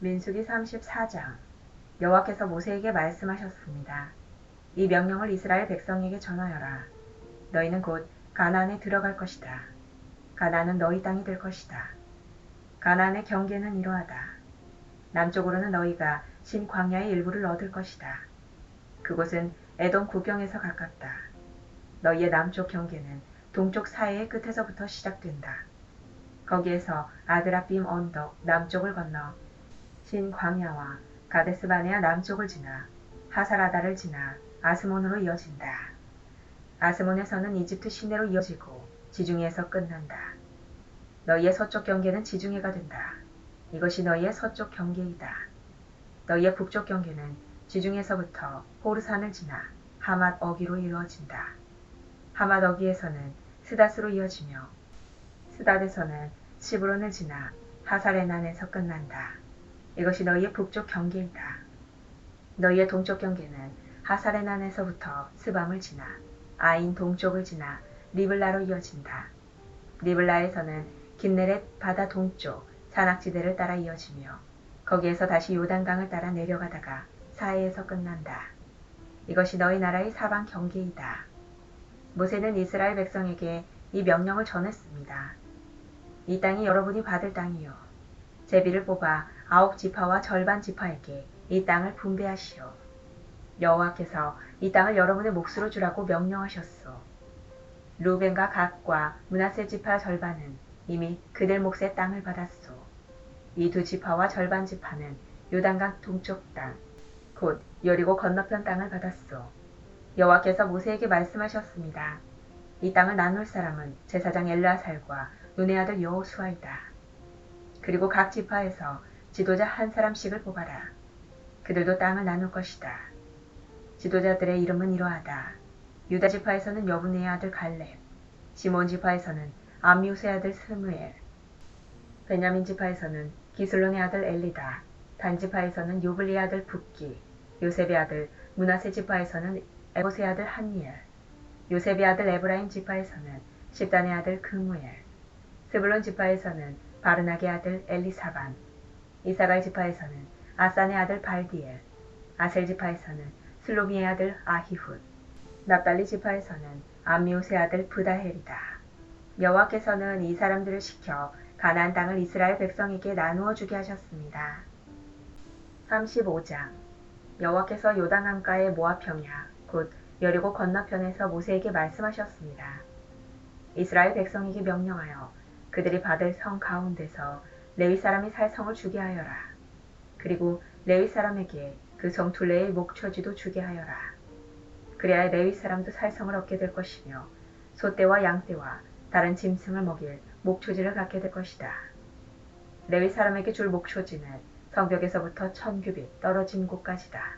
민수기 34장. 여호와께서 모세에게 말씀하셨습니다. 이 명령을 이스라엘 백성에게 전하여라. 너희는 곧 가나안에 들어갈 것이다. 가나안은 너희 땅이 될 것이다. 가나안의 경계는 이러하다. 남쪽으로는 너희가 신 광야의 일부를 얻을 것이다. 그곳은 에돔 국경에서 가깝다. 너희의 남쪽 경계는 동쪽 사해의 끝에서부터 시작된다. 거기에서 아드라빔 언덕 남쪽을 건너 신 광야와 가데스바네아 남쪽을 지나 하사라다를 지나 아스몬으로 이어진다. 아스몬에서는 이집트 시내로 이어지고 지중해에서 끝난다. 너희의 서쪽 경계는 지중해가 된다. 이것이 너희의 서쪽 경계이다. 너희의 북쪽 경계는 지중해에서부터 호르산을 지나 하맛 어기로 이루어진다. 하맛 어기에서는 스닷으로 이어지며 스닷에서는 시브론을 지나 하사레난에서 끝난다. 이것이 너희의 북쪽 경계이다. 너희의 동쪽 경계는 하사레난에서부터 스밤을 지나 아인 동쪽을 지나 리블라로 이어진다. 리블라에서는 긴네렛 바다 동쪽 산악지대를 따라 이어지며 거기에서 다시 요단강을 따라 내려가다가 사해에서 끝난다. 이것이 너희 나라의 사방 경계이다. 모세는 이스라엘 백성에게 이 명령을 전했습니다. 이 땅이 여러분이 받을 땅이요. 제비를 뽑아 9지파와 절반 지파에게 이 땅을 분배하시오. 여호와께서 이 땅을 여러분의 몫으로 주라고 명령하셨소. 루벤과 갓과 므낫세 지파 절반은 이미 그들 몫의 땅을 받았소. 이 두 지파와 절반 지파는 요단강 동쪽 땅, 곧 여리고 건너편 땅을 받았소. 여호와께서 모세에게 말씀하셨습니다. 이 땅을 나눌 사람은 제사장 엘르아살과 눈의 아들 여호수아이다. 그리고 각 지파에서 지도자 한 사람씩을 뽑아라. 그들도 땅을 나눌 것이다. 지도자들의 이름은 이러하다. 유다 지파에서는 여분의 아들 갈렙, 시몬 지파에서는 암미우스의 아들 스무엘, 베냐민 지파에서는 기슬론의 아들 엘리다, 단 지파에서는 요블리의 아들 붓기, 요셉의 아들 므낫세 지파에서는 에봇의 아들 한니엘, 요셉의 아들 에브라임 지파에서는 십단의 아들 그무엘, 스불론 지파에서는 바르낙의 아들 엘리사반, 이사갈 지파에서는 아산의 아들 발디엘, 아셀 지파에서는 슬로미의 아들 아히훗, 납달리 지파에서는 암미우스의 아들 브다헬이다. 여호와께서는 이 사람들을 시켜 가나안 땅을 이스라엘 백성에게 나누어 주게 하셨습니다. 35장. 여호와께서 요단강가의 모압 평야 곧 여리고 건너편에서 모세에게 말씀하셨습니다. 이스라엘 백성에게 명령하여 그들이 받을 성 가운데서 레위 사람이 살 성을 주게 하여라. 그리고 레위 사람에게 그 성 둘레의 목초지도 주게 하여라. 그래야 레위 사람도 살 성을 얻게 될 것이며 소떼와 양떼와 다른 짐승을 먹일 목초지를 갖게 될 것이다. 레위 사람에게 줄 목초지는 성벽에서부터 1000규빗 떨어진 곳까지다.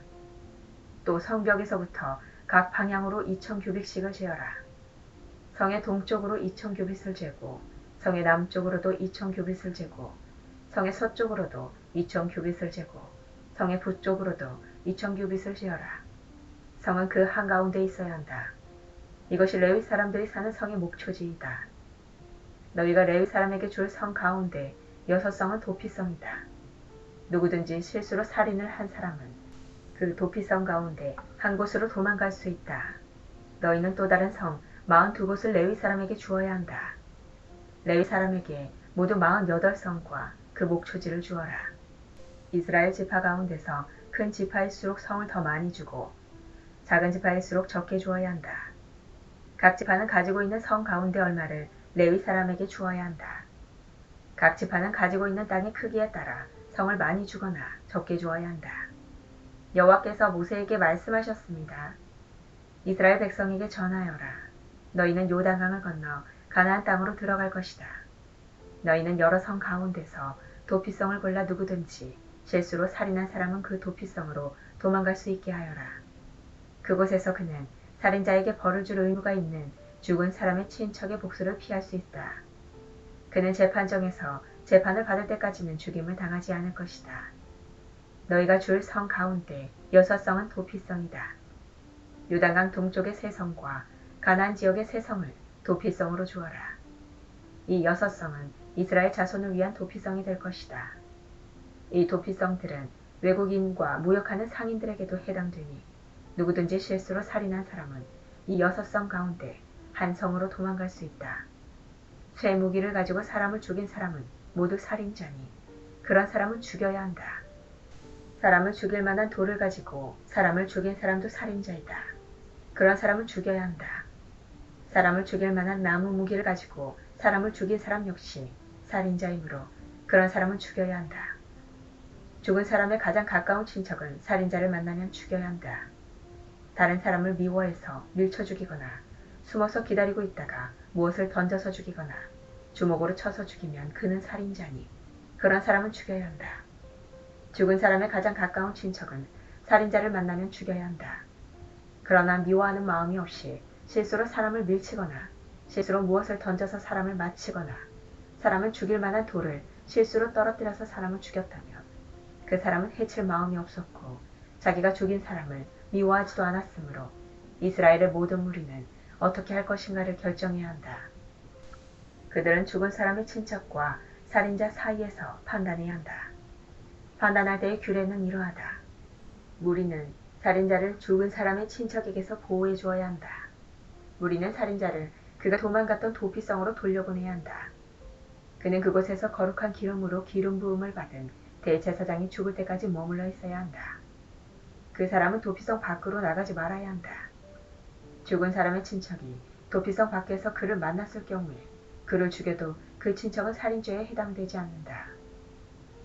또 성벽에서부터 각 방향으로 2000규빗씩을 재어라. 성의 동쪽으로 2000규빗을 재고 성의 남쪽으로도 2000규빗을 재고 성의 서쪽으로도 2000규빗을 재고 성의 북쪽으로도 2000규빗을 재어라. 성은 그 한가운데 있어야 한다. 이것이 레위 사람들이 사는 성의 목초지이다. 너희가 레위 사람에게 줄 성 가운데 6성은 도피성이다. 누구든지 실수로 살인을 한 사람은 그 도피성 가운데 한 곳으로 도망갈 수 있다. 너희는 또 다른 성 42곳을 레위 사람에게 주어야 한다. 레위 사람에게 모두 48성과 그 목초지를 주어라. 이스라엘 지파 가운데서 큰 지파일수록 성을 더 많이 주고 작은 지파일수록 적게 주어야 한다. 각 지파는 가지고 있는 성 가운데 얼마를 레위 사람에게 주어야 한다. 각 지파는 가지고 있는 땅의 크기에 따라 성을 많이 주거나 적게 주어야 한다. 여호와께서 모세에게 말씀하셨습니다. 이스라엘 백성에게 전하여라. 너희는 요단강을 건너 가나안 땅으로 들어갈 것이다. 너희는 여러 성 가운데서 도피성을 골라 누구든지 실수로 살인한 사람은 그 도피성으로 도망갈 수 있게 하여라. 그곳에서 그는 살인자에게 벌을 줄 의무가 있는 죽은 사람의 친척의 복수를 피할 수 있다. 그는 재판정에서 재판을 받을 때까지는 죽임을 당하지 않을 것이다. 너희가 줄 성 가운데 6성은 도피성이다. 요단강 동쪽의 3성과 가나안 지역의 3성을 도피성으로 주어라. 이 6성은 이스라엘 자손을 위한 도피성이 될 것이다. 이 도피성들은 외국인과 무역하는 상인들에게도 해당되니 누구든지 실수로 살인한 사람은 이 6성 가운데 한 성으로 도망갈 수 있다. 쇠무기를 가지고 사람을 죽인 사람은 모두 살인자니 그런 사람은 죽여야 한다. 사람을 죽일 만한 돌을 가지고 사람을 죽인 사람도 살인자이다. 그런 사람은 죽여야 한다. 사람을 죽일 만한 나무 무기를 가지고 사람을 죽인 사람 역시 살인자이므로 그런 사람은 죽여야 한다. 죽은 사람의 가장 가까운 친척은 살인자를 만나면 죽여야 한다. 다른 사람을 미워해서 밀쳐 죽이거나 숨어서 기다리고 있다가 무엇을 던져서 죽이거나 주먹으로 쳐서 죽이면 그는 살인자니 그런 사람은 죽여야 한다. 죽은 사람의 가장 가까운 친척은 살인자를 만나면 죽여야 한다. 그러나 미워하는 마음이 없이 실수로 사람을 밀치거나 실수로 무엇을 던져서 사람을 맞히거나 사람을 죽일 만한 돌을 실수로 떨어뜨려서 사람을 죽였다면 그 사람은 해칠 마음이 없었고 자기가 죽인 사람을 미워하지도 않았으므로 이스라엘의 모든 무리는 어떻게 할 것인가를 결정해야 한다. 그들은 죽은 사람의 친척과 살인자 사이에서 판단해야 한다. 판단할 때의 규례는 이러하다. 무리는 살인자를 죽은 사람의 친척에게서 보호해 주어야 한다. 무리는 살인자를 그가 도망갔던 도피성으로 돌려보내야 한다. 그는 그곳에서 거룩한 기름으로 기름 부음을 받은 대제사장이 죽을 때까지 머물러 있어야 한다. 그 사람은 도피성 밖으로 나가지 말아야 한다. 죽은 사람의 친척이 도피성 밖에서 그를 만났을 경우에 그를 죽여도 그 친척은 살인죄에 해당되지 않는다.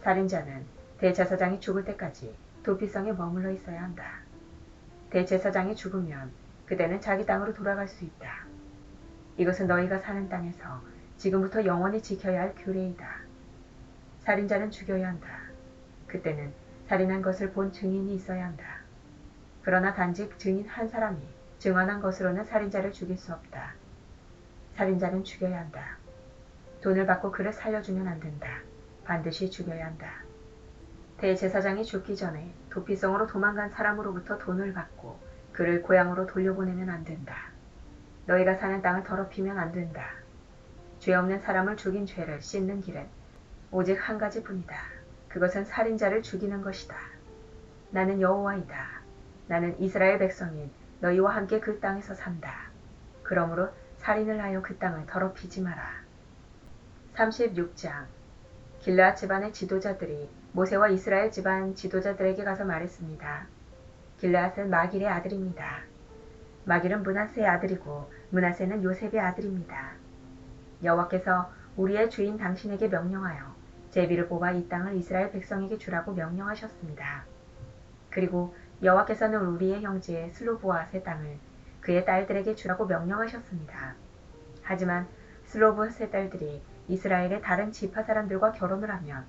살인자는 대제사장이 죽을 때까지 도피성에 머물러 있어야 한다. 대제사장이 죽으면 그대는 자기 땅으로 돌아갈 수 있다. 이것은 너희가 사는 땅에서 지금부터 영원히 지켜야 할 규례이다. 살인자는 죽여야 한다. 그때는 살인한 것을 본 증인이 있어야 한다. 그러나 단지 증인 한 사람이 증언한 것으로는 살인자를 죽일 수 없다. 살인자는 죽여야 한다. 돈을 받고 그를 살려주면 안 된다. 반드시 죽여야 한다. 대제사장이 죽기 전에 도피성으로 도망간 사람으로부터 돈을 받고 그를 고향으로 돌려보내면 안 된다. 너희가 사는 땅을 더럽히면 안 된다. 죄 없는 사람을 죽인 죄를 씻는 길은 오직 한 가지뿐이다. 그것은 살인자를 죽이는 것이다. 나는 여호와이다. 나는 이스라엘 백성인 너희와 함께 그 땅에서 산다. 그러므로 살인을 하여 그 땅을 더럽히지 마라. 36장 길르앗 집안의 지도자들이 모세와 이스라엘 집안 지도자들에게 가서 말했습니다. 길르앗은 마길의 아들입니다. 마길은 므낫세의 아들이고 므낫세는 요셉의 아들입니다. 여호와께서 우리의 주인 당신에게 명령하여 제비를 뽑아 이 땅을 이스라엘 백성에게 주라고 명령하셨습니다. 그리고 여호와께서는 우리의 형제 슬로보앗의 땅을 그의 딸들에게 주라고 명령하셨습니다. 하지만 슬로보앗의 딸들이 이스라엘의 다른 지파 사람들과 결혼을 하면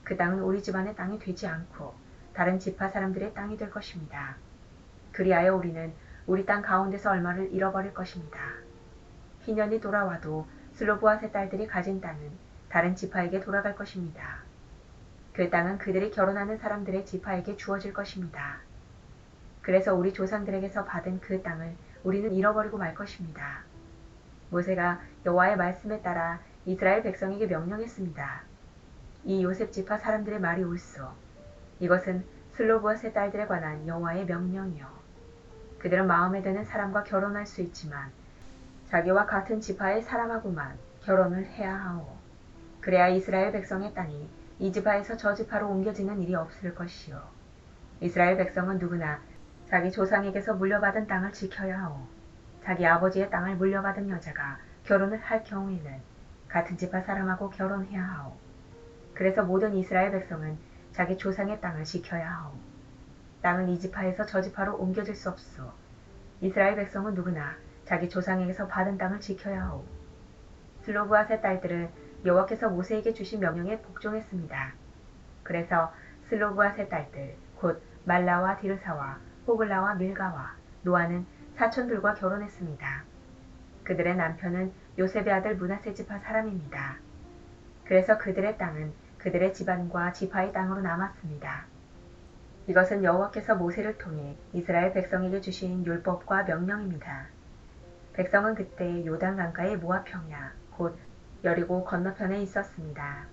그 땅은 우리 집안의 땅이 되지 않고 다른 지파 사람들의 땅이 될 것입니다. 그리하여 우리는 우리 땅 가운데서 얼마를 잃어버릴 것입니다. 희년이 돌아와도 슬로보앗의 딸들이 가진 땅은 다른 지파에게 돌아갈 것입니다. 그 땅은 그들이 결혼하는 사람들의 지파에게 주어질 것입니다. 그래서 우리 조상들에게서 받은 그 땅을 우리는 잃어버리고 말 것입니다. 모세가 여호와의 말씀에 따라 이스라엘 백성에게 명령했습니다. 이 요셉 지파 사람들의 말이 옳소. 이것은 슬로보앗의 딸들에 관한 여호와의 명령이요. 그들은 마음에 드는 사람과 결혼할 수 있지만 자기와 같은 지파의 사람하고만 결혼을 해야 하오. 그래야 이스라엘 백성의 땅이 이 지파에서 저 지파로 옮겨지는 일이 없을 것이요. 이스라엘 백성은 누구나 자기 조상에게서 물려받은 땅을 지켜야 하오. 자기 아버지의 땅을 물려받은 여자가 결혼을 할 경우에는 같은 지파 사람하고 결혼해야 하오. 그래서 모든 이스라엘 백성은 자기 조상의 땅을 지켜야 하오. 땅은 이 지파에서 저 지파로 옮겨질 수 없소. 이스라엘 백성은 누구나 자기 조상에게서 받은 땅을 지켜야 하오. 슬로브앗의 딸들은 여호와께서 모세에게 주신 명령에 복종했습니다. 그래서 슬로브앗의 딸들 곧 말라와 디르사와 호글라와 밀가와 노아는 사촌들과 결혼했습니다. 그들의 남편은 요셉의 아들 므낫세 지파 사람입니다. 그래서 그들의 땅은 그들의 집안과 지파의 땅으로 남았습니다. 이것은 여호와께서 모세를 통해 이스라엘 백성에게 주신 율법과 명령입니다. 백성은 그때 요단 강가의 모압 평야 곧 여리고 건너편에 있었습니다.